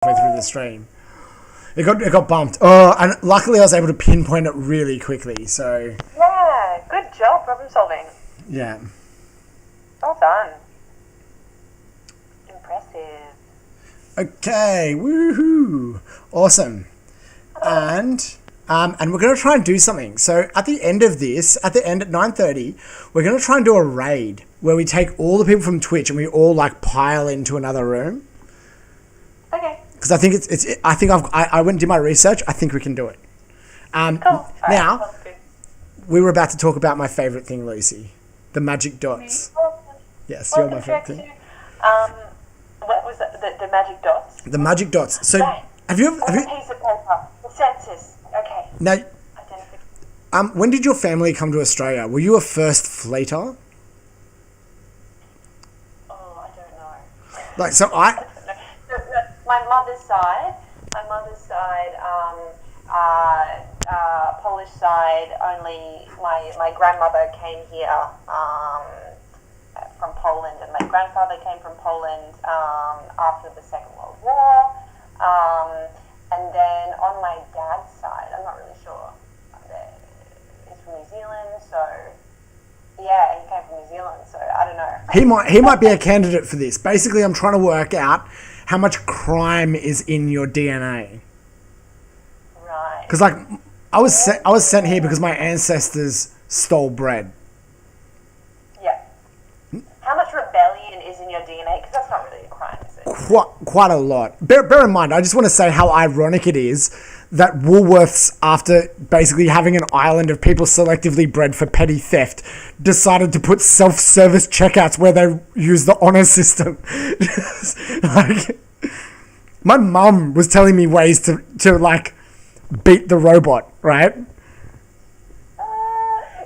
through the stream. It got bumped. Oh, and luckily I was able to pinpoint it really quickly. So yeah, good job problem solving. Yeah. Well done. Impressive. Okay, woohoo! Awesome. And we're going to try and do something. So at the end of this, at 9:30, we're going to try and do a raid where we take all the people from Twitch and we all like pile into another room. Okay. Because I think I went and did my research. I think we can do it. Cool. Now, we were about to talk about my favorite thing, Lucy, the magic dots. Yes, you're my favorite thing. What was it? The magic dots. The magic dots. So, right. have you? A piece of paper. The census. Okay. Now, when did your family come to Australia? Were you a first fleeter? Oh, I don't know. Like, so I. My mother's side, Polish side, only my grandmother came here from Poland, and my grandfather came from Poland after the Second World War. And then on my dad's side, I'm not really sure. He's from New Zealand, so yeah, he came from New Zealand, so I don't know. He might be a candidate for this. Basically, I'm trying to work out how much crime is in your DNA. Right. Because like I was sent here because my ancestors stole bread. Yeah. How much rebellion is in your DNA? Because that's not really a crime, is it? Quite a lot. Bear in mind, I just want to say how ironic it is that Woolworths, after basically having an island of people selectively bred for petty theft, decided to put self-service checkouts where they use the honor system. Like, my mum was telling me ways to like beat the robot, right? Isn't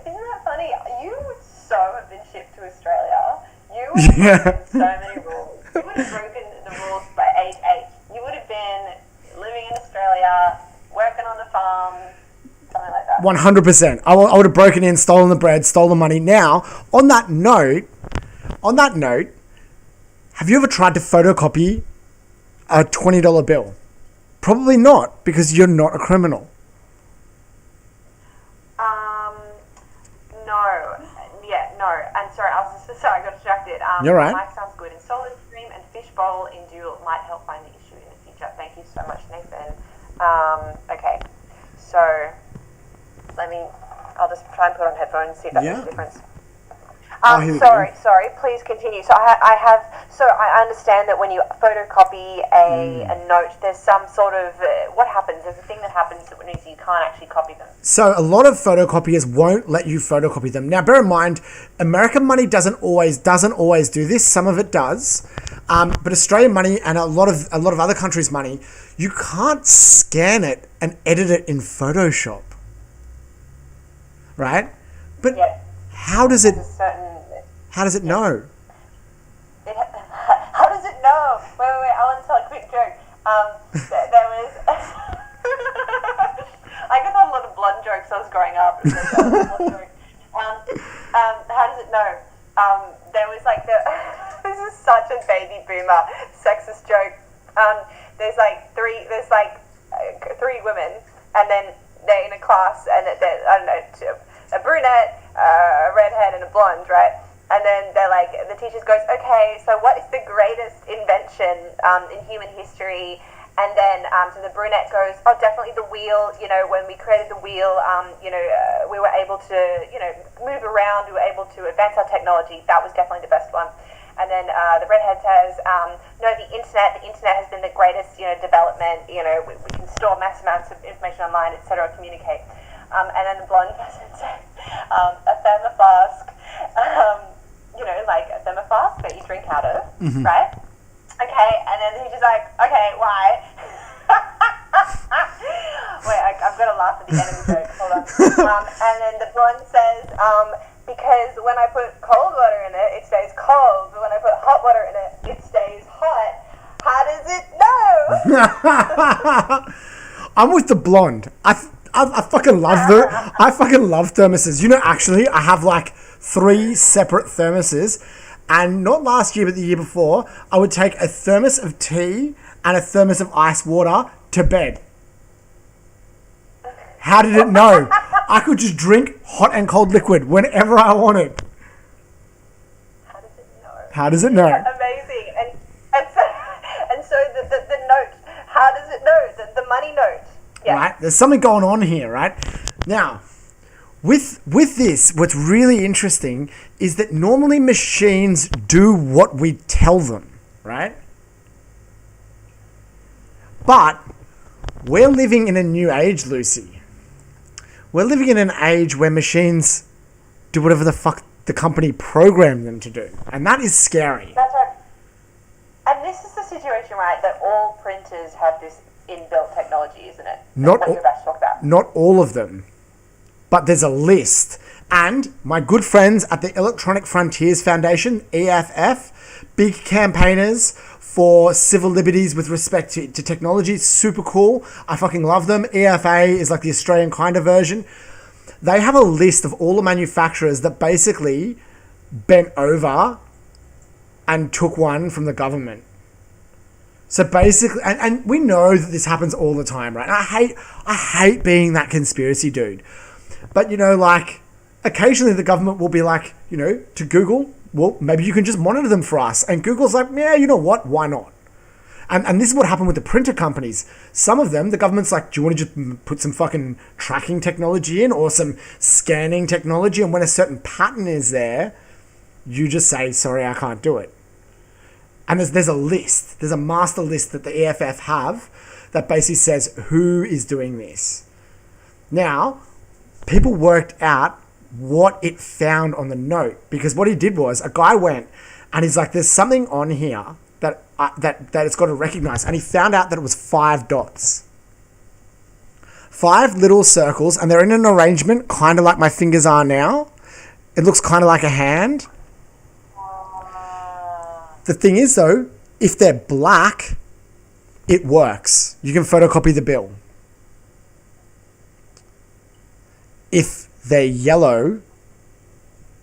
that funny? You would so have been shipped to Australia. You would have broken so many rules. You would have broken the rules by age 8. You would have been living in Australia, working on the farm, something like that. 100%. I would have broken in, stolen the bread, stole the money. Now, on that note, have you ever tried to photocopy a $20 bill? Probably not, because you're not a criminal. No. I'm sorry, I got distracted. You're right. Mike sounds good. In Solid Stream and Fishbowl in Duel might help find the issue in the future. Thank you so much, Nathan. Okay. So, I'll just try and put on headphones and see if that makes a difference. Sorry, please continue. So I understand that when you photocopy a note, there's some sort of, what happens? There's a thing that happens that means you can't actually copy them. So a lot of photocopiers won't let you photocopy them. Now, bear in mind, American money doesn't always do this. Some of it does. But Australian money and a lot of other countries' money, you can't scan it and edit it in Photoshop. Right? But how does it know? How does it know? Wait, I want to tell a quick joke. There was... I got a lot of blonde jokes I was growing up. How does it know? There was like this is such a baby boomer sexist joke. There's three women, and then they're in a class, and they're, I don't know, a brunette, a redhead, and a blonde, right? And then they're like, the teacher goes, okay, so what is the greatest invention in human history? And then so the brunette goes, oh, definitely the wheel. You know, when we created the wheel, we were able to, move around. We were able to advance our technology. That was definitely the best one. And then the redhead says, no, the internet. The internet has been the greatest, development. We can store mass amounts of information online, etc., communicate. And then the blonde person says, a thermoflask. Like a thermoflask that you drink out of, right? Okay, and then he's just like, okay, why? Wait, I've got to laugh at the enemy joke. Hold on. And then the blonde says, because when I put cold water in it, it stays cold. But when I put hot water in it, it stays hot. How does it know? I'm with the blonde. I fucking love thermoses. Actually, I have like 3 separate thermoses, and not last year but the year before, I would take a thermos of tea and a thermos of ice water to bed. How did it know? I could just drink hot and cold liquid whenever I wanted. How does it know? How does it know? Amazing. And so the note, how does it know? The money note. Yeah. Right? There's something going on here, right? Now, with this, what's really interesting is that normally machines do what we tell them, right? But we're living in a new age, Lucy. We're living in an age where machines do whatever the fuck the company programmed them to do. And that is scary. That's right. And this is the situation, right, that all printers have this inbuilt technology, isn't it? Not That's what you're about to talk about. Not all of them. But there's a list. And my good friends at the Electronic Frontiers Foundation, EFF, big campaigners for civil liberties with respect to technology. Super cool. I fucking love them. EFA is like the Australian kind of version. They have a list of all the manufacturers that basically bent over and took one from the government. So basically, and we know that this happens all the time, right? And I hate being that conspiracy dude. But, you know, like, occasionally the government will be like, you know, to Google, well, maybe you can just monitor them for us. And Google's like, yeah, you know what? Why not? And this is what happened with the printer companies. Some of them, the government's like, do you want to just put some fucking tracking technology in or some scanning technology? And when a certain pattern is there, you just say, sorry, I can't do it. And there's a list. There's a master list that the EFF have that basically says who is doing this. Now, people worked out what it found on the note, because what he did was a guy went and he's like, there's something on here that it's got to recognize, and he found out that it was 5 dots, 5 little circles, and they're in an arrangement kind of like my fingers are now. It looks kind of like a hand. The thing is though, if they're black, it works. You can photocopy the bill. If they're yellow,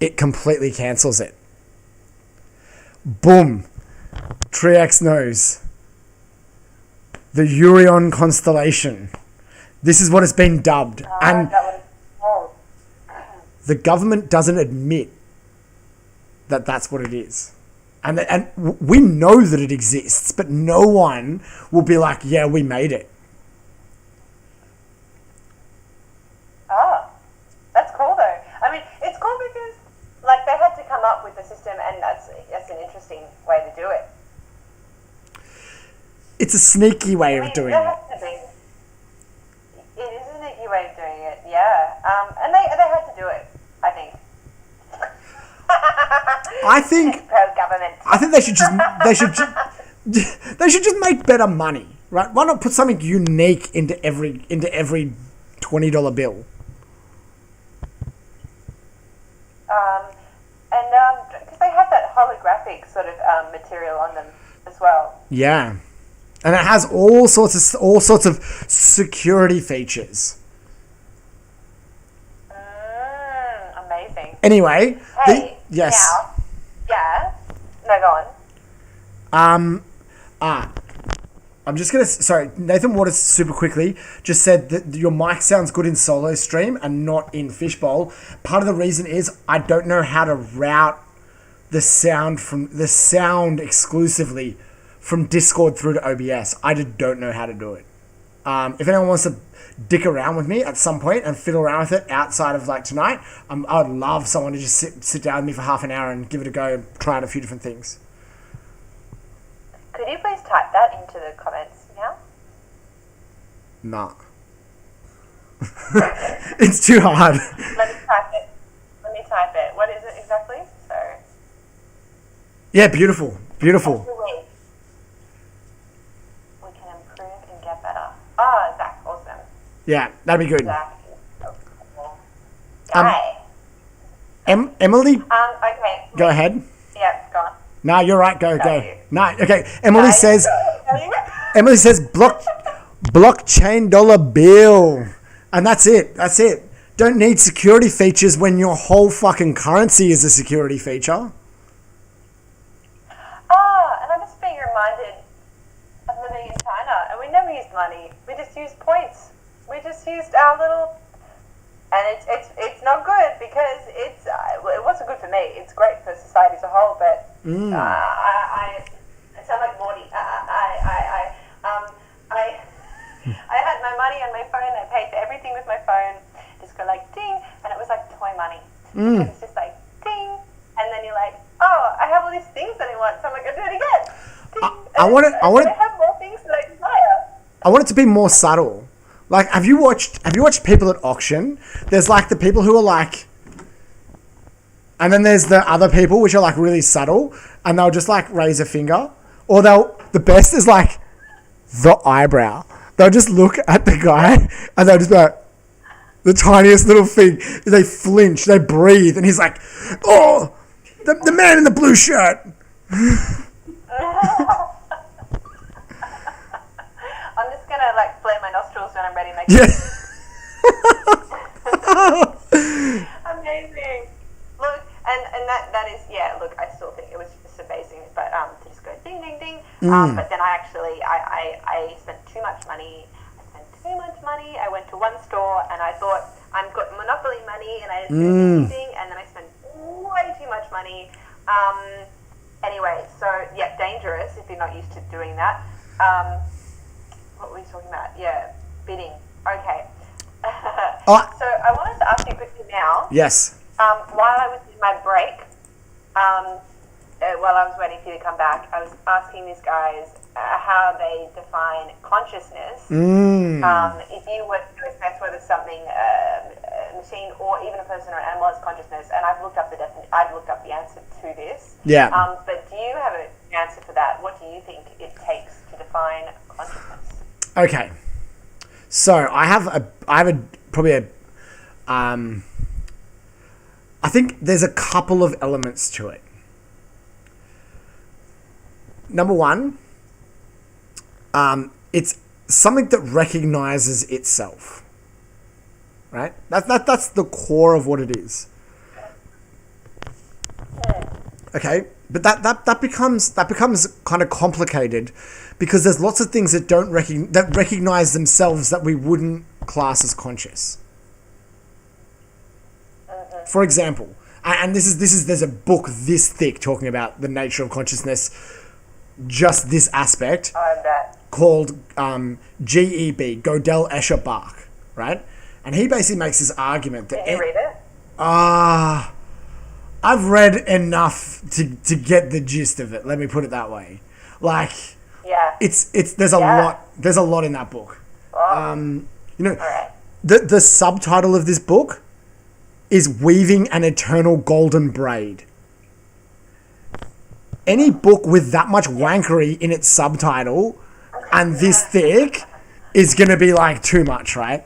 it completely cancels it. Boom. Triax knows. The Urion constellation. This is what it's been dubbed. And the government doesn't admit that that's what it is. And we know that it exists, but no one will be like, yeah, we made it. Oh, that's cool though. I mean, it's cool because like they had to come up with the system, and that's an interesting way to do it. It's a sneaky way of doing it. It is a sneaky way of doing it, yeah. And they had to do it, I think. I think pro-government. I think they should just make better money, right? Why not put something unique into every $20 bill? Because they have that holographic sort of material on them as well. Yeah, and it has all sorts of security features. Amazing. Anyway, yes. Now, yeah. No, go on. I'm just gonna. Sorry, Nathan Waters super quickly just said that your mic sounds good in solo stream and not in Fishbowl. Part of the reason is I don't know how to route the sound exclusively from Discord through to OBS. I just don't know how to do it. If anyone wants to dick around with me at some point and fiddle around with it outside of like tonight, I would love someone to just sit down with me for half an hour and give it a go and try out a few different things. Could you please type that into the comments now? Nah. It's too hard. Let me type it. What is it exactly? So. Yeah, beautiful. We can improve and get better. Oh, Zach, awesome. Yeah, that'd be good. Zach is so cool. Guy. Emily? Okay. Go ahead. Yeah, go on. No, you're right. Go. You. No, okay. Emily says blockchain dollar bill. And that's it. Don't need security features when your whole fucking currency is a security feature. Oh, and I'm just being reminded of living in used money. We just used points. We just used our little, and it's not good because it wasn't good for me. It's great for society as a whole, but I sound like Morty. I had my money on my phone. I paid for everything with my phone. Just go like ding, and it was like toy money. It's just like ding, and then you're like, oh, I have all these things that I want, so I'm like, I'll do it again. I want it. I have more things that I desire. I want it to be more subtle. Like, have you watched people at auction? There's like the people who are like, and then there's the other people which are like really subtle, and they'll just like raise a finger, or the best is like the eyebrow. They'll just look at the guy and they'll just be like, the tiniest little thing. They flinch, they breathe, and he's like, oh, the man in the blue shirt. I'm just gonna like flare my nostrils when I'm ready. Amazing. Look, and that is, yeah. Look, I still think it was just amazing, but to just go ding ding ding. But then I spent too much money. I went to one store and I thought I've got monopoly money, and I just spent anything, and then I spent way too much money. Anyway, so yeah, dangerous if you're not used to doing that. What were we talking about? Yeah, bidding. Okay. So I wanted to ask you quickly now. Yes. While I was in my break, while I was waiting for you to come back, I was asking these guys how they define consciousness. If you were to assess whether something, a machine or even a person or an animal has consciousness, and I've looked up the answer to this. Yeah. But do you have an answer for that? What do you think it takes to define consciousness? Okay. So I think there's a couple of elements to it. Number one, it's something that recognizes itself, right? That's the core of what it is. Okay, but that becomes kind of complicated because there's lots of things that recognize themselves that we wouldn't class as conscious. For example, and there's a book this thick talking about the nature of consciousness, just this aspect, called GEB, Gödel, Escher, Bach, right? And he basically makes this argument that... Did you read it? I've read enough to get the gist of it. Let me put it that way. Like, yeah, there's a lot in that book. Oh. Right. The subtitle of this book is Weaving an Eternal Golden Braid. Any book with that much wankery in its subtitle and this thick is going to be like too much, right?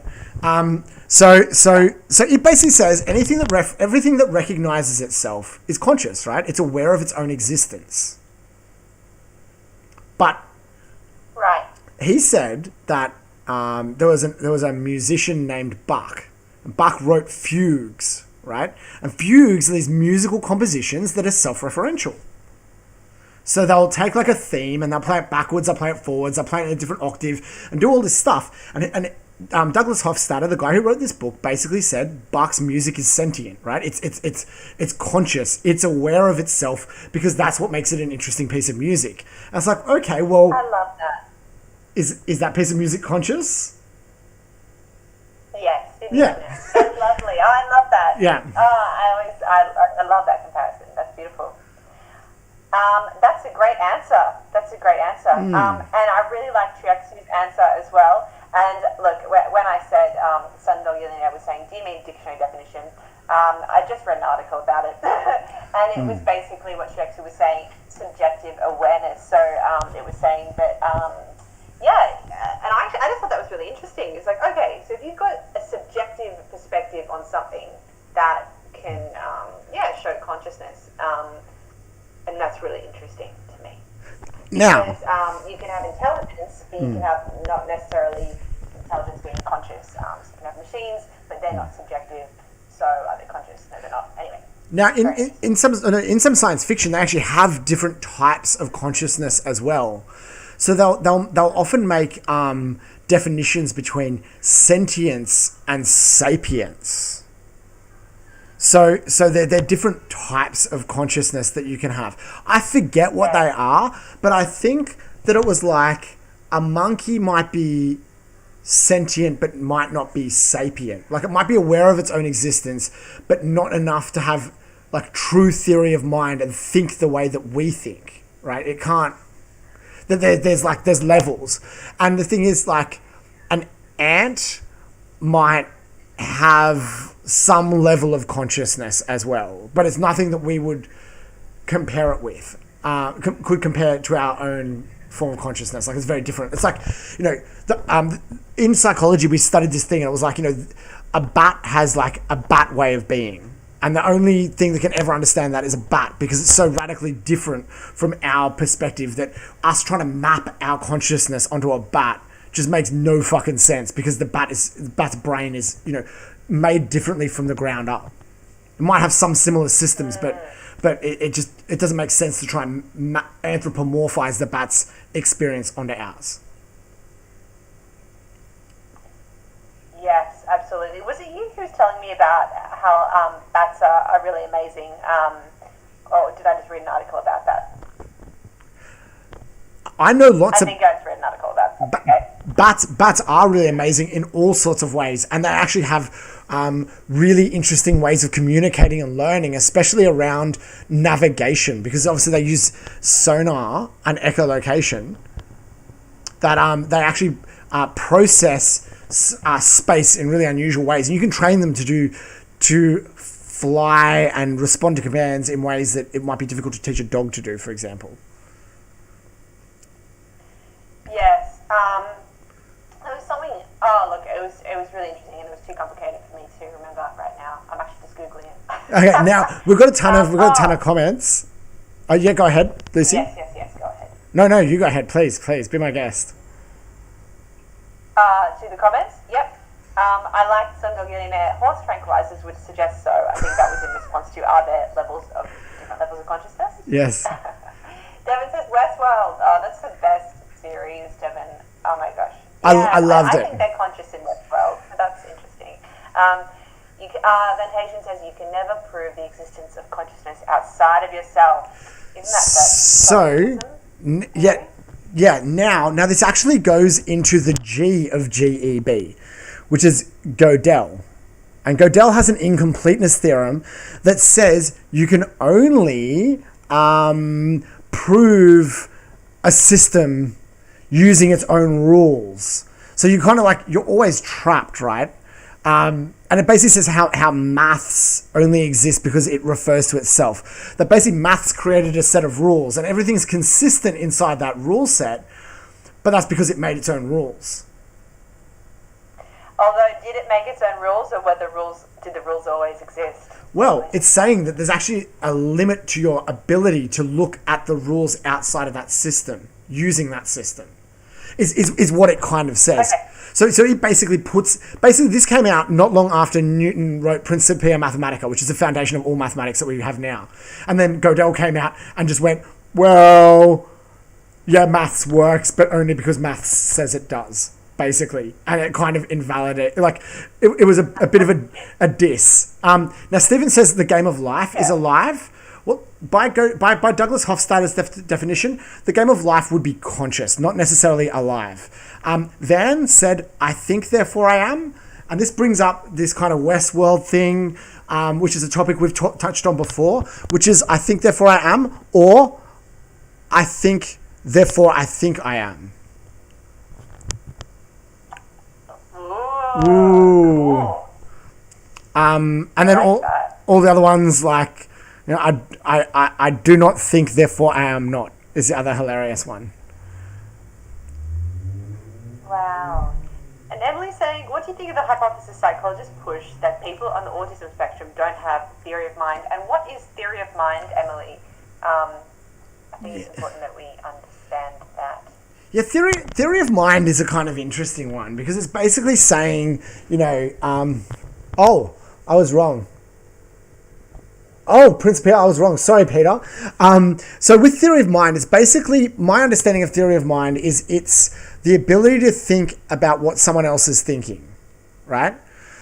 So it basically says everything that recognizes itself is conscious, right? It's aware of its own existence. But right. He said that there was a musician named Bach. Bach wrote fugues, right? And fugues are these musical compositions that are self-referential. So they'll take like a theme and they'll play it backwards, they'll play it forwards, they'll play it in a different octave and do all this stuff. And Douglas Hofstadter, the guy who wrote this book, basically said Bach's music is sentient, right? It's conscious, it's aware of itself because that's what makes it an interesting piece of music. And it's like, okay, well, I love that. Is that piece of music conscious? Yes. Yeah. That's lovely. Oh, I love that. Yeah. I love that comparison. That's beautiful. That's a great answer. And I really like Triaxu's answer as well. And look, when I said Sundog Yelena was saying, do you mean dictionary definition? I just read an article about it. And it was basically what Triaxu was saying, subjective awareness. So it was saying that, and I just thought that was really interesting. It's like, okay, so if you've got a subjective perspective on something that can, show consciousness, and that's really interesting to me. Now, because you can have intelligence, but you can have not necessarily intelligence being conscious. So you can have machines, but they're not subjective. So are they conscious? No, they're not. Anyway. Now, in some science fiction, they actually have different types of consciousness as well. So they'll often make definitions between sentience and sapience. So they're different types of consciousness that you can have. I forget what they are, but I think that it was like a monkey might be sentient but might not be sapient. Like it might be aware of its own existence, but not enough to have like true theory of mind and think the way that we think, right? It can't. There's levels, and the thing is, like, an ant might have some level of consciousness as well, but it's nothing that we would compare it with. Could compare it to our own form of consciousness. Like, it's very different. It's like, in psychology we studied this thing, and it was like, a bat has like a bat way of being. And the only thing that can ever understand that is a bat, because it's so radically different from our perspective that us trying to map our consciousness onto a bat just makes no fucking sense, because the bat's brain is, made differently from the ground up. It might have some similar systems, but it doesn't make sense to try and anthropomorphize the bat's experience onto ours. Yes, absolutely. Was it you who was telling me about how bats are really amazing? Or did I just read an article about that? I know lots of... I think I just read an article about that. Okay. Bats are really amazing in all sorts of ways, and they actually have really interesting ways of communicating and learning, especially around navigation, because obviously they use sonar and echolocation that they actually process space in really unusual ways, and you can train them to fly and respond to commands in ways that it might be difficult to teach a dog to do, for example. Yes. There was something. Oh, look, it was really interesting, and it was too complicated for me to remember right now. I'm actually just googling it. Okay, now we've got a ton of comments. Oh yeah, go ahead, Lucy. Yes. Go ahead. No, you go ahead, please, be my guest. To the comments, yep. I liked some millionaire horse tranquilizers would suggest so. I think that was in response to are there different levels of consciousness? Yes. Devin says Westworld. Oh, that's the best series, Devin. Oh my gosh. I loved it. I think they're conscious in Westworld. That's interesting. Ventasian says you can never prove the existence of consciousness outside of yourself. Isn't that so? Yeah, now this actually goes into the G of GEB, which is Gödel. And Gödel has an incompleteness theorem that says you can only prove a system using its own rules. So you kind of you're always trapped, right? And it basically says how maths only exists because it refers to itself. That basically maths created a set of rules and everything's consistent inside that rule set, but that's because it made its own rules. Although, did it make its own rules, or did the rules always exist? Well, it's saying that there's actually a limit to your ability to look at the rules outside of that system, using that system, is what it kind of says. Okay. So he basically this came out not long after Newton wrote Principia Mathematica, which is the foundation of all mathematics that we have now. And then Gödel came out and just went, well, yeah, maths works, but only because maths says it does, basically. And it kind of invalidated, it was a bit of a diss. Now, Stephen says the game of life is alive. Well, by Douglas Hofstadter's definition, the game of life would be conscious, not necessarily alive. Van said, I think, therefore I am. And this brings up this kind of Westworld thing, which is a topic we've touched on before, which is I think, therefore I am, or I think, therefore I think I am. Ooh. And then all the other ones, I do not think, therefore I am not, is the other hilarious one. Wow. And Emily's saying, what do you think of the hypothesis psychologists push that people on the autism spectrum don't have theory of mind? And what is theory of mind, Emily? I think it's important that we understand that. Yeah, theory of mind is a kind of interesting one, because it's basically saying, I was wrong. Oh, Prince Peter, I was wrong. Sorry, Peter. So with theory of mind, it's basically, my understanding of theory of mind is it's the ability to think about what someone else is thinking, right?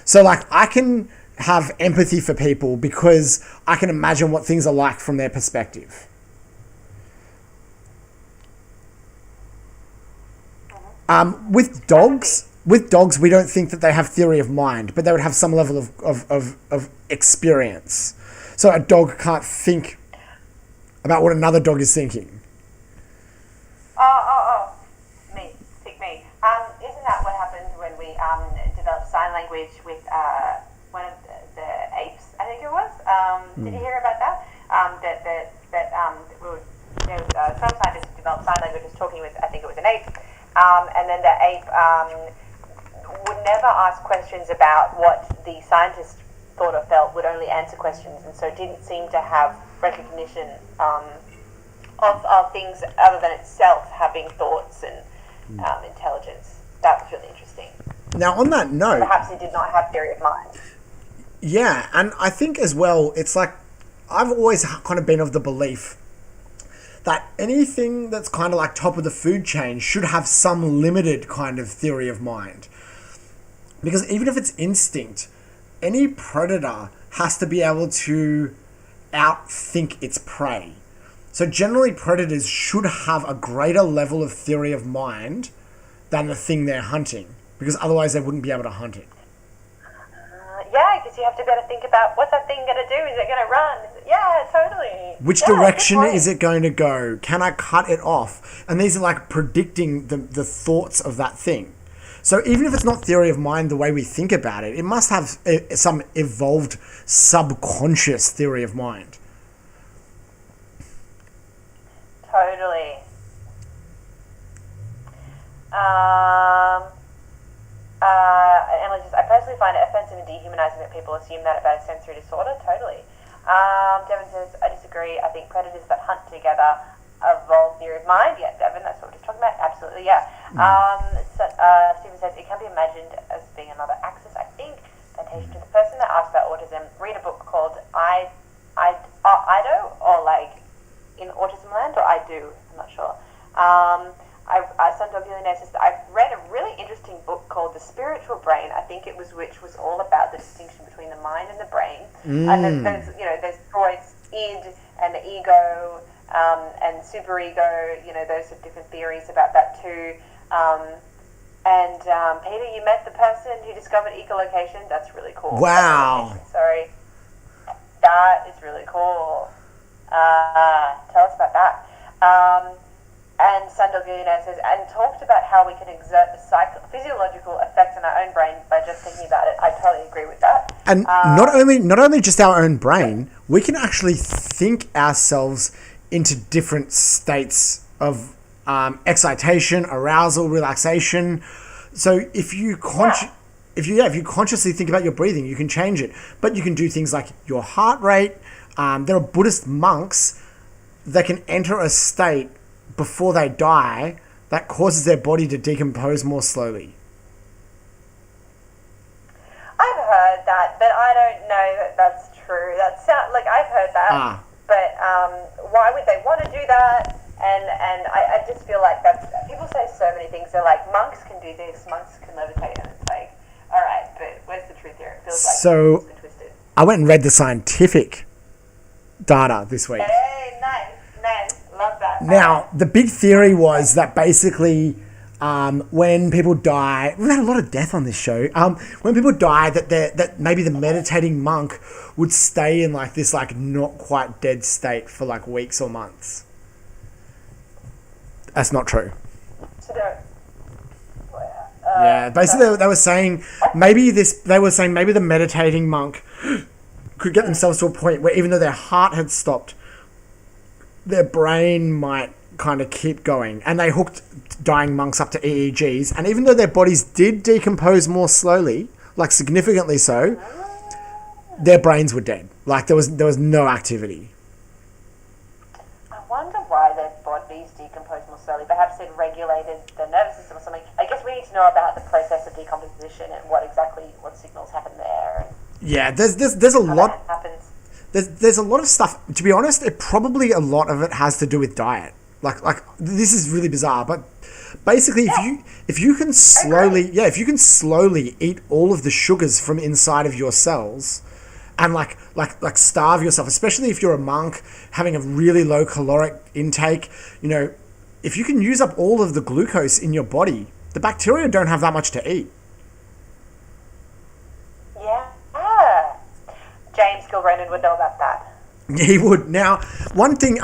So like I can have empathy for people because I can imagine what things are like from their perspective. With dogs, we don't think that they have theory of mind, but they would have some level of experience. So a dog can't think about what another dog is thinking. Pick me. Isn't that what happened when we developed sign language with one of the apes? I think it was. Did you hear about that? Some scientists who developed sign language was talking with, I think it was an ape, and then the ape would never ask questions about what the scientist thought or felt, would only answer questions, and so didn't seem to have recognition of things other than itself having thoughts and intelligence. That was really interesting. Now, on that note, perhaps he did not have theory of mind. Yeah, and I think as well, it's like I've always kind of been of the belief that anything that's kind of like top of the food chain should have some limited kind of theory of mind. Because even if it's instinct, any predator has to be able to outthink its prey. So generally predators should have a greater level of theory of mind than the thing they're hunting, because otherwise they wouldn't be able to hunt it. Yeah, because you have to be able to think about what's that thing going to do? Is it going to run? Yeah, totally. Which direction is it going to go? Can I cut it off? And these are like predicting the thoughts of that thing. So even if it's not theory of mind the way we think about it, it must have some evolved subconscious theory of mind. Totally. I personally find it offensive and dehumanizing that people assume that about a sensory disorder. Totally. Devin says, I disagree. I think predators that hunt together evolve theory of mind. Yeah, Devin, that's what we're just talking about. Absolutely, yeah. Stephen says, it can be imagined as being another axis. I think, citation to the person that asked about autism, read a book called Ido, or like in Autism Land, or I Do, I'm not sure. I've read a really interesting book called The Spiritual Brain. I think it was, which was all about the distinction between the mind and the brain. And there's Freud's id and the ego, and superego. Those are different theories about that too. Peter, you met the person who discovered echolocation. That's really cool. Wow. Sorry. That is really cool. Tell us about that. And Sandalguna says, and talked about how we can exert the physiological effects on our own brain by just thinking about it. I totally agree with that. And not only just our own brain, we can actually think ourselves into different states of excitation, arousal, relaxation. So if you consciously think about your breathing, you can change it. But you can do things like your heart rate. There are Buddhist monks that can enter a state before they die that causes their body to decompose more slowly. I've heard that, but I don't know that that's true. That sounds like I've heard that, but why would they want to do that? And I just feel like that's, people say so many things. They're like, monks can do this, monks can levitate, and it's like, all right, but where's the truth here? It feels like it's been twisted. I went and read the scientific data this week. Hey, nice. Love that. Now, the big theory was that basically when people die, we've had a lot of death on this show, when people die, that maybe the meditating monk would stay in like this like not quite dead state for like weeks or months. That's not true. Yeah, basically they were saying maybe the meditating monk could get themselves to a point where even though their heart had stopped, their brain might kind of keep going. And they hooked dying monks up to EEGs. And even though their bodies did decompose more slowly, like significantly so, their brains were dead. Like there was no activity. I wonder why their bodies decompose more slowly. Perhaps it regulated the nervous system or something. I guess we need to know about the process of decomposition and what signals happen there. Yeah, there's a lot. there's a lot of stuff. To be honest, probably a lot of it has to do with diet. Like this is really bizarre, but basically, if you can slowly eat all of the sugars from inside of your cells, and like starve yourself, especially if you're a monk having a really low caloric intake, if you can use up all of the glucose in your body, the bacteria don't have that much to eat. Yeah. James Gilronan would know about that. He would. Now, one thing,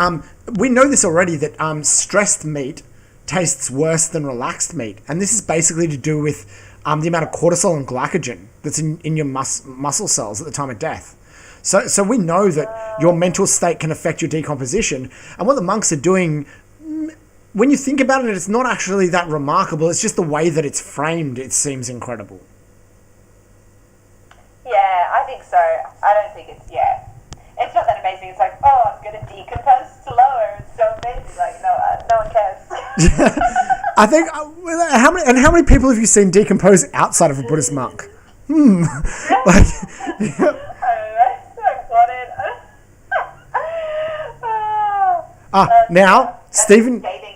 we know this already, that stressed meat tastes worse than relaxed meat. And this is basically to do with the amount of cortisol and glycogen that's in your muscle cells at the time of death. So we know that your mental state can affect your decomposition. And what the monks are doing, when you think about it, it's not actually that remarkable. It's just the way that it's framed, it seems incredible. Yeah, I think so. I don't think it's it's not that amazing. It's like, oh, I'm going to decompose slower. It's so amazing. Like, no one cares. I think, how many people have you seen decompose outside of a Buddhist monk? I don't know. I want it. Now, Stephen. I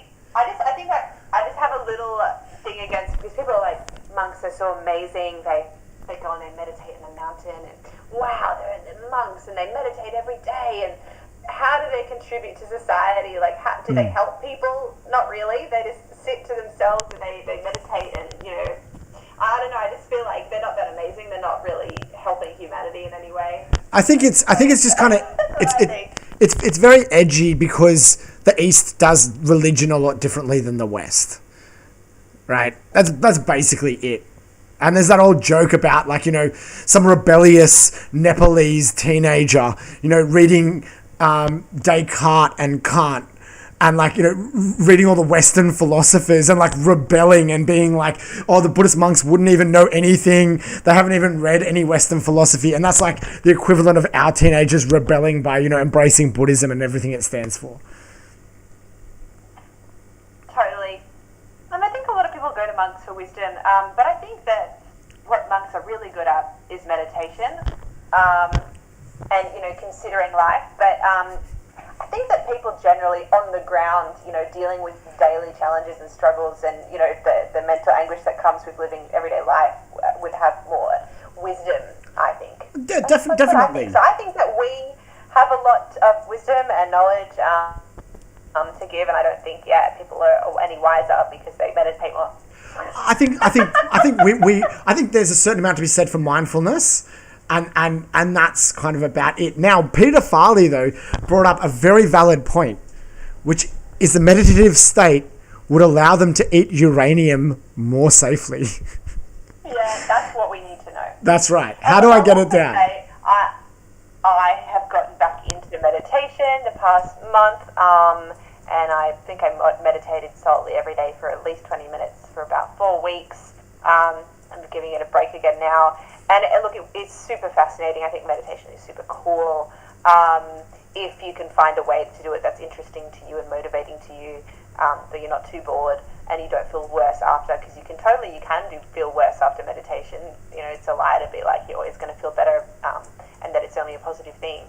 just have a little thing against, because people are like, monks are so amazing. They go and they meditate in a mountain, and wow, they're monks and they meditate every day. And how do they contribute to society? Like, do they help people? Not really. They just sit to themselves and they meditate, and I don't know. I just feel like they're not that amazing. They're not really helping humanity in any way. I think it's just kind of it's very edgy because the East does religion a lot differently than the West, right? That's basically it. And there's that old joke about, like, some rebellious Nepalese teenager, reading Descartes and Kant, and, like, reading all the Western philosophers and, like, rebelling and being like, oh, the Buddhist monks wouldn't even know anything. They haven't even read any Western philosophy. And that's like the equivalent of our teenagers rebelling by, embracing Buddhism and everything it stands for. Totally. I think a lot of people go to monks for wisdom, but I think that what monks are really good at is meditation, and considering life. But I think that people generally on the ground, dealing with daily challenges and struggles, and the mental anguish that comes with living everyday life, would have more wisdom, I think. Yeah, definitely. I think that we have a lot of wisdom and knowledge to give, and I don't think people are any wiser because they meditate more. I think there's a certain amount to be said for mindfulness, and that's kind of about it. Now, Peter Farley, though, brought up a very valid point, which is the meditative state would allow them to eat uranium more safely. Yeah, that's what we need to know. That's right. How do I get it down? I have gotten back into meditation the past month, and I think I meditated solidly every day for at least 20 minutes for about 4 weeks. I'm giving it a break again now. And it's super fascinating. I think meditation is super cool. If you can find a way to do it that's interesting to you and motivating to you, that you're not too bored and you don't feel worse after, because you can feel worse after meditation. It's a lie to be like you're always going to feel better, and that it's only a positive thing.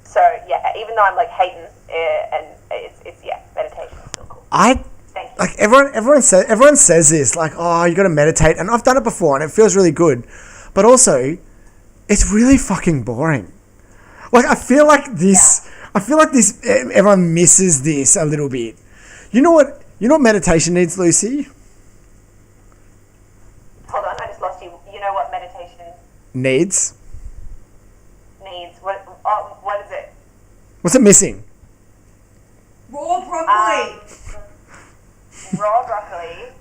So yeah, even though I'm like hating it, and it's meditation is still cool. Like everyone says this, like, oh, you got to meditate, and I've done it before, and it feels really good, but also, it's really fucking boring. Like I feel like this. Everyone misses this a little bit. You know what meditation needs, Lucy? Hold on, I just lost you. You know what meditation needs? What is it? What's it missing? Raw broccoli. Raw broccoli.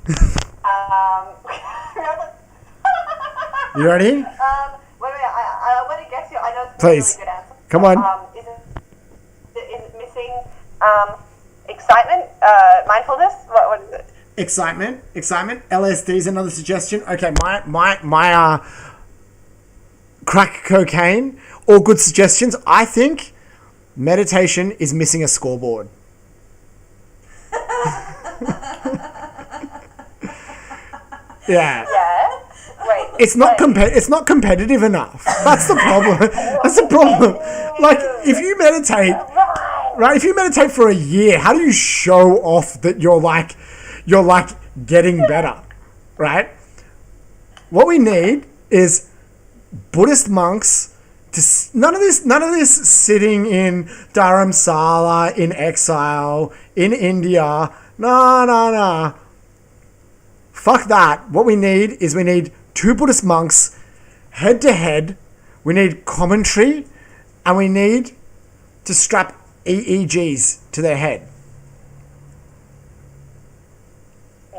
You ready? Wait. I want to guess you. I know it's Please. a really good answer. Come on. Is it missing excitement? Mindfulness? What is it? Excitement. LSD is another suggestion. Okay, my crack cocaine. All good suggestions. I think meditation is missing a scoreboard. Yeah. Yeah. Wait. it's not competitive enough. That's the problem. That's the problem. Like, if you meditate, right? If you meditate for a year, how do you show off that you're getting better, right? What we need is Buddhist monks. None of this sitting in Dharamsala in exile in India. No. Fuck that. What we need is 2 Buddhist monks head to head. We need commentary, and we need to strap EEGs to their head.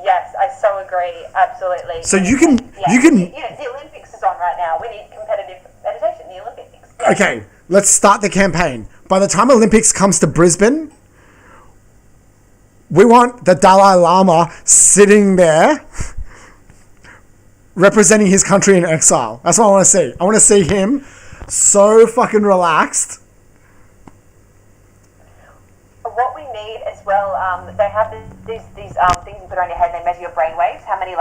Yes, I so agree. Absolutely. So you can. The Olympics is on right now. We need competitive meditation. The Olympics. Yes. Okay, let's start the campaign. By the time Olympics comes to Brisbane, we want the Dalai Lama sitting there representing his country in exile. That's what I want to see. I want to see him so fucking relaxed. What we need as well, they have these things you put on your head and they measure your brain waves, how many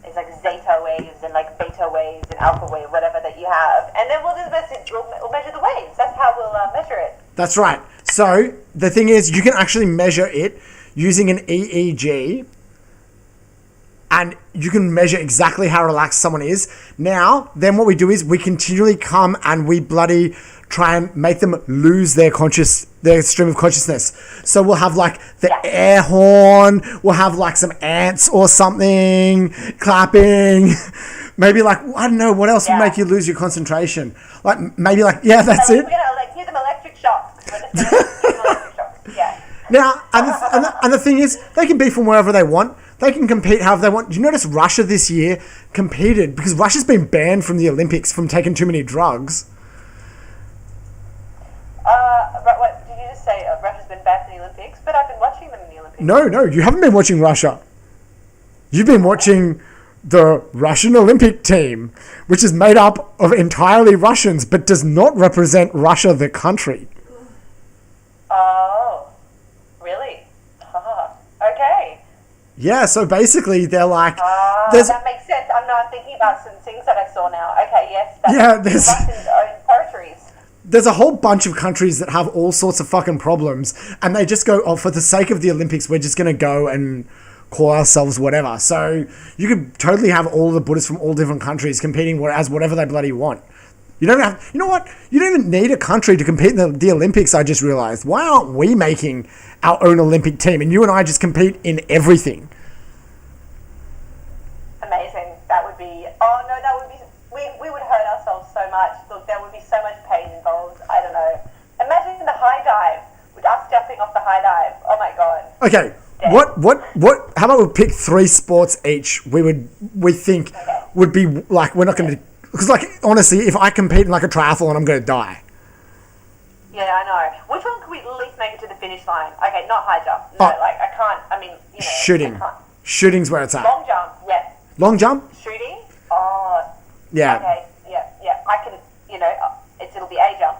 it's like zeta waves and like beta waves and alpha wave, whatever that you have. And then we'll measure the waves. That's how we'll measure it. That's right. So the thing is, you can actually measure it using an EEG, and you can measure exactly how relaxed someone is. Now, then what we do is we continually come and we bloody try and make them lose their stream of consciousness. So we'll have like the air horn, we'll have like some ants or something clapping. Maybe like, I don't know, what else would make you lose your concentration? Like maybe like, that's it. We're gonna give them electric shocks. We're just gonna give them electric shocks. Yeah. Now, and the thing is, they can be from wherever they want. They can compete however they want. Do you notice Russia this year competed because Russia's been banned from the Olympics from taking too many drugs? What did you just say? Russia's been banned from the Olympics, but I've been watching them in the Olympics. No, you haven't been watching Russia. You've been watching the Russian Olympic team, which is made up of entirely Russians, but does not represent Russia, the country. Oh, really? Okay. Yeah, so basically they're like... that makes sense. I'm thinking about some things that I saw now. Okay, yes. There's... Russians own territories. There's a whole bunch of countries that have all sorts of fucking problems, and they just go, for the sake of the Olympics, we're just going to go and call ourselves whatever. So you could totally have all the Buddhists from all different countries competing as whatever they bloody want. You don't have... You know what? You don't even need a country to compete in the Olympics, I just realized. Why aren't we making our own Olympic team? And you and I just compete in everything. Amazing. That would be... Oh, no, that would be... We would hurt ourselves so much. Look, there would be so much pain involved. I don't know. Imagine the high dive. With us jumping off the high dive. Oh, my God. Okay. What? How about we pick 3 sports each we think would be like, we're not going to... Because, like, honestly, if I compete in, like, a triathlon, I'm going to die. Yeah, I know. Which one could we at least make it to the finish line? Okay, not high jump. No, I can't. I mean, Shooting. I can't. Shooting's where it's at. Long jump, yes. Long jump? Shooting? Oh. Yeah. Okay, yeah. I can, it'll be a jump.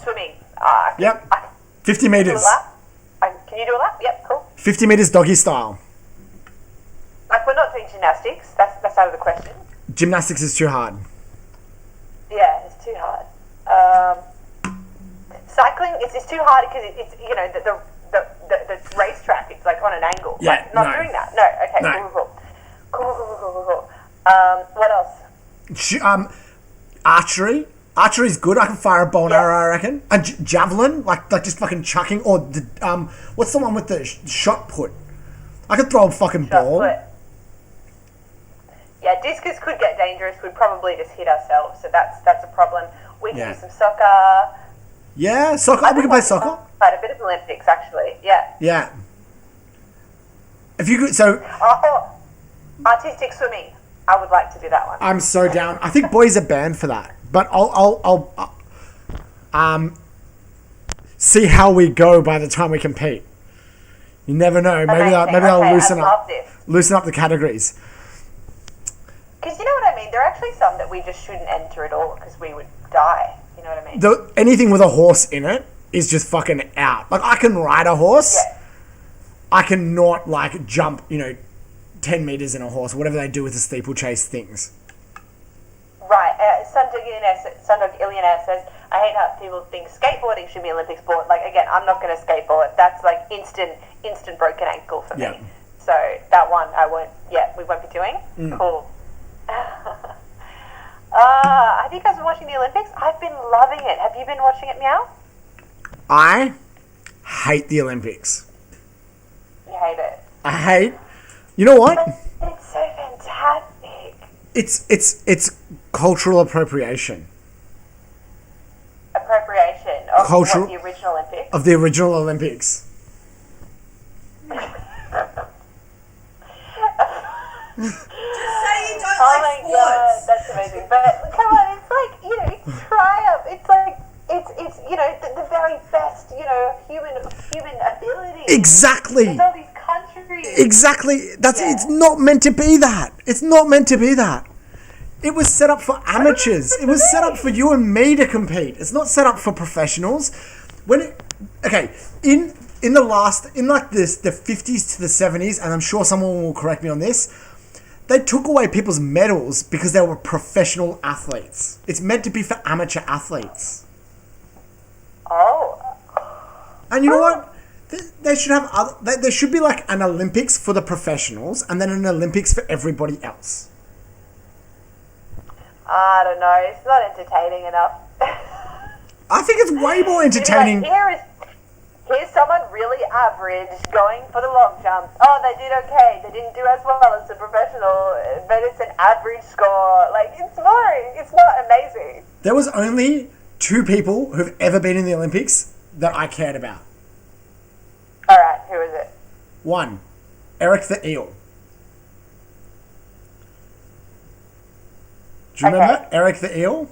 Swimming. 50 meters. Can you do a lap? Yep, cool. 50 meters doggy style. Like, we're not doing gymnastics. That's out of the question. Gymnastics is too hard. Yeah, it's too hard. Cycling it's too hard because it's the racetrack. It's like on an angle. Yeah, like, not doing that. No. Okay. No. Cool. What else? Archery. Archery's good. I can fire a bow and arrow, I reckon. And javelin, like just fucking chucking. Or the what's the one with the shot put? I could throw a fucking ball. Put. Yeah, discus could get dangerous. We'd probably just hit ourselves, so that's a problem. We can do some soccer. Yeah, soccer. We can play soccer. Quite a bit of Olympics, actually. Yeah. Yeah. If you could, so. Artistic swimming. I would like to do that one. I'm so down. I think boys are banned for that, but I'll see how we go by the time we compete. You never know. Maybe I'll loosen up the categories. Because you know what I mean? There are actually some that we just shouldn't enter at all because we would die. You know what I mean? Anything with a horse in it is just fucking out. Like, I can ride a horse. Yeah. I cannot, like, jump, 10 meters in a horse, whatever they do with the steeplechase things. Right. Sundog Illionaire says, I hate how people think skateboarding should be an Olympic sport. Like, again, I'm not going to skateboard. That's like instant broken ankle for me. So that one we won't be doing. Cool. Have you guys been watching the Olympics? I've been loving it. Have you been watching it, Meow? I hate the Olympics. You hate it. You know what? But it's so fantastic. It's cultural appropriation. Appropriation of what, the original Olympics? Of the original Olympics. Oh my god, that's amazing. But come on, it's like, it's triumph. It's like it's the very best, human ability. Exactly. It's all these countries. Exactly. It's not meant to be that. It's not meant to be that. It was set up for amateurs. It was set up for you and me to compete. It's not set up for professionals. In the 50s to the 70s, and I'm sure someone will correct me on this, they took away people's medals because they were professional athletes. It's meant to be for amateur athletes. Oh. And you know what? They should have there should be like an Olympics for the professionals and then an Olympics for everybody else. I don't know. It's not entertaining enough. I think it's way more entertaining. Here's someone really average going for the long jump. Oh, they did okay. They didn't do as well as the professional, but it's an average score. Like, it's boring. It's not amazing. There was only 2 people who've ever been in the Olympics that I cared about. All right, who is it? 1, Eric the Eel. Do you remember Eric the Eel?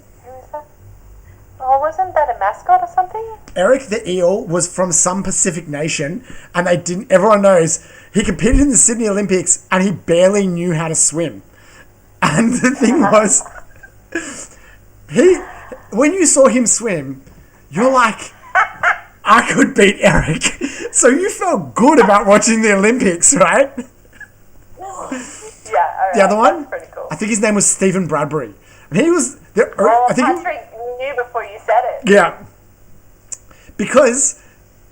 Oh, wasn't that a mascot or something? Eric the Eel was from some Pacific nation, and everyone knows he competed in the Sydney Olympics, and he barely knew how to swim. And the thing was, when you saw him swim, you're like, I could beat Eric. So you felt good about watching the Olympics, right? Yeah, all right. The other one? That's pretty cool. I think his name was Stephen Bradbury. And he was... Patrick knew before you said it. Yeah. Because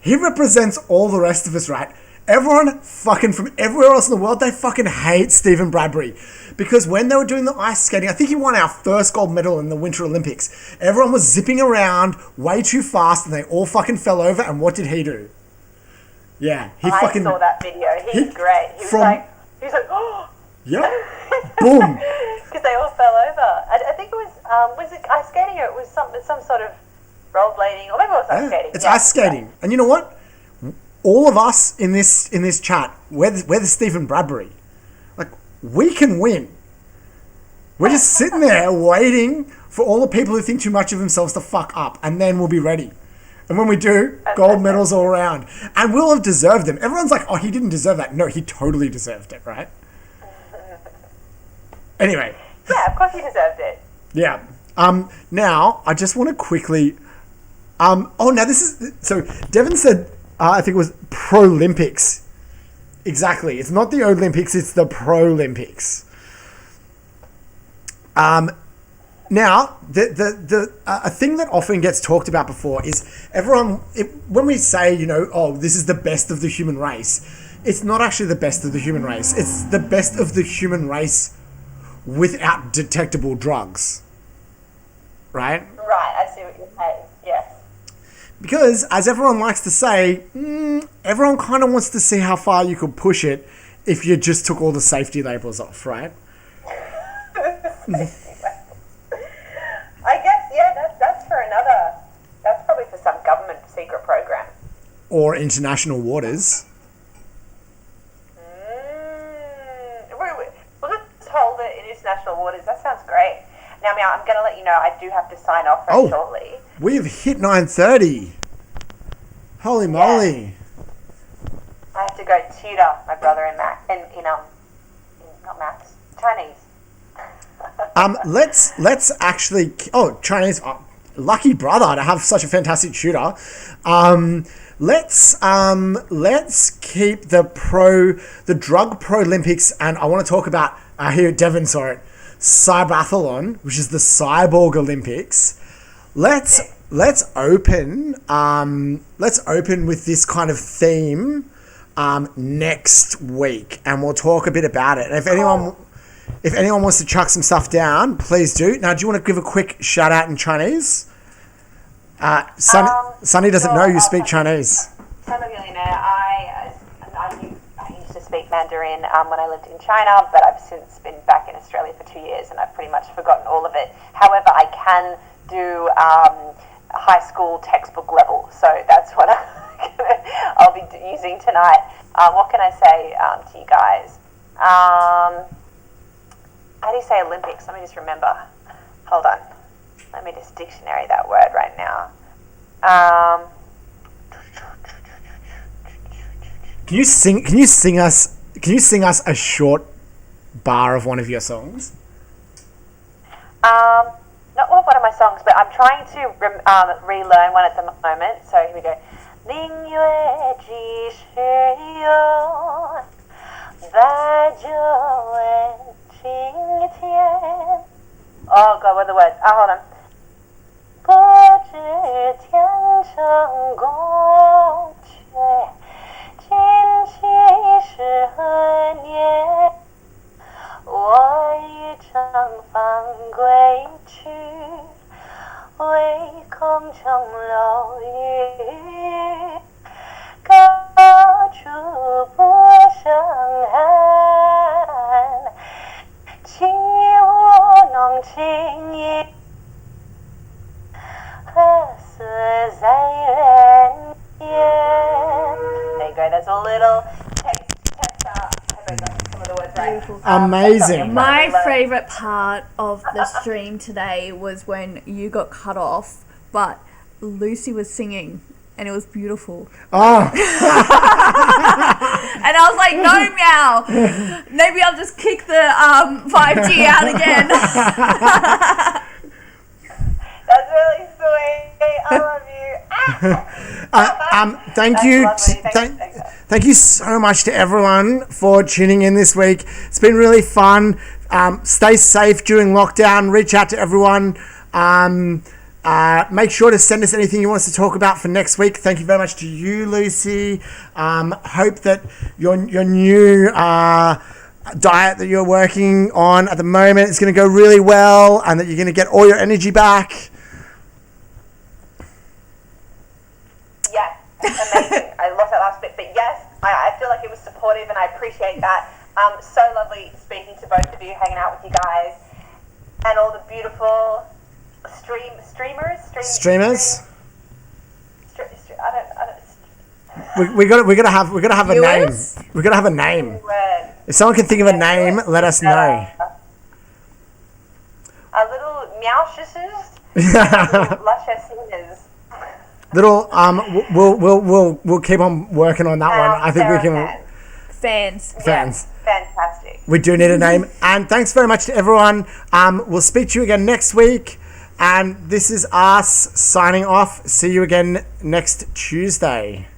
he represents all the rest of us, right? Everyone fucking from everywhere else in the world, they fucking hate Stephen Bradbury. Because when they were doing the ice skating, I think he won our first gold medal in the Winter Olympics. Everyone was zipping around way too fast and they all fucking fell over. And what did he do? Yeah, I saw that video. He's great. He was like, oh. Yep. Boom. Because they all fell over. I think it was it ice skating or it was some sort of rollerblading or maybe it was ice skating. It's ice skating. Yeah. And you know what? All of us in this chat, we're the Stephen Bradbury. Like, we can win. We're just sitting there waiting for all the people who think too much of themselves to fuck up, and then we'll be ready. And when we do, gold medals all around. And we'll have deserved them. Everyone's like, oh, he didn't deserve that. No, he totally deserved it, right? Anyway. Yeah, of course he deserved it. Yeah. Now, I just want to quickly... now this is... So, Devin said, I think it was Pro-Olympics. Exactly. It's not the Olympics, it's the Pro-Olympics. Now, a thing that often gets talked about before is when we say, this is the best of the human race, it's not actually the best of the human race. It's the best of the human race without detectable drugs. Right? Right, I see what you're saying. Yes. Because, as everyone likes to say, everyone kind of wants to see how far you could push it if you just took all the safety labels off, right? I guess, yeah, that's that's probably for some government secret program. Or international waters. We'll just hold it in international waters. That sounds great. Now, Meow, I'm going to let you know I do have to sign off very shortly. We have hit 9:30. Holy moly. I have to go tutor my brother in math, not maths, Chinese. Let's actually... Chinese... lucky brother to have such a fantastic tutor. let's keep the drug pro Olympics, and I want to talk about here Devon saw it, Cybathlon, which is the Cyborg Olympics. Let's open with this kind of theme next week, and we'll talk a bit about it. And if anyone wants to chuck some stuff down, please do. Now, do you want to give a quick shout out in Chinese? Sunny doesn't know you speak Chinese. I used to speak Mandarin when I lived in China, but I've since been back in Australia for 2 years, and I've pretty much forgotten all of it. However, I can do high school textbook level, so that's what I'll be using tonight. What can I say to you guys? How do you say Olympics? Let me just remember. Hold on. Let me just dictionary that word right now. Can you sing us a short bar of one of your songs? Not one of my songs, but I'm trying to relearn one at the moment. So here we go. 明月几时有，白昼问青天。Oh God, what are the words? Hold on. 不知天成宫阙，今夕是何年？我欲乘帆归去，唯恐琼楼玉宇，高处不胜寒。起舞弄清影，何似在人间。There you go. That's a little test out. I hope I got some of the words right. Amazing. My favourite part of the stream today was when you got cut off, but Lucy was singing. And it was beautiful. Oh. And I was like, no, Meow. Maybe I'll just kick the 5G out again. That's really sweet. I love you. Thank you. Thank you so much to everyone for tuning in this week. It's been really fun. Stay safe during lockdown. Reach out to everyone. Make sure to send us anything you want us to talk about for next week. Thank you very much to you, Lucy. Hope that your new diet that you're working on at the moment is going to go really well, and that you're going to get all your energy back. Yeah, amazing. I lost that last bit, but yes, I feel like it was supportive, and I appreciate that. So lovely speaking to both of you, hanging out with you guys, and all the beautiful streamers. We gotta have a name. We gotta have a name. If someone can think of a name, let us know. A little meow-shusses. Luscious. Little we'll keep on working on that one. I think we can. Fans. Yes, fantastic. We do need a name. And thanks very much to everyone. We'll speak to you again next week. And this is us signing off. See you again next Tuesday.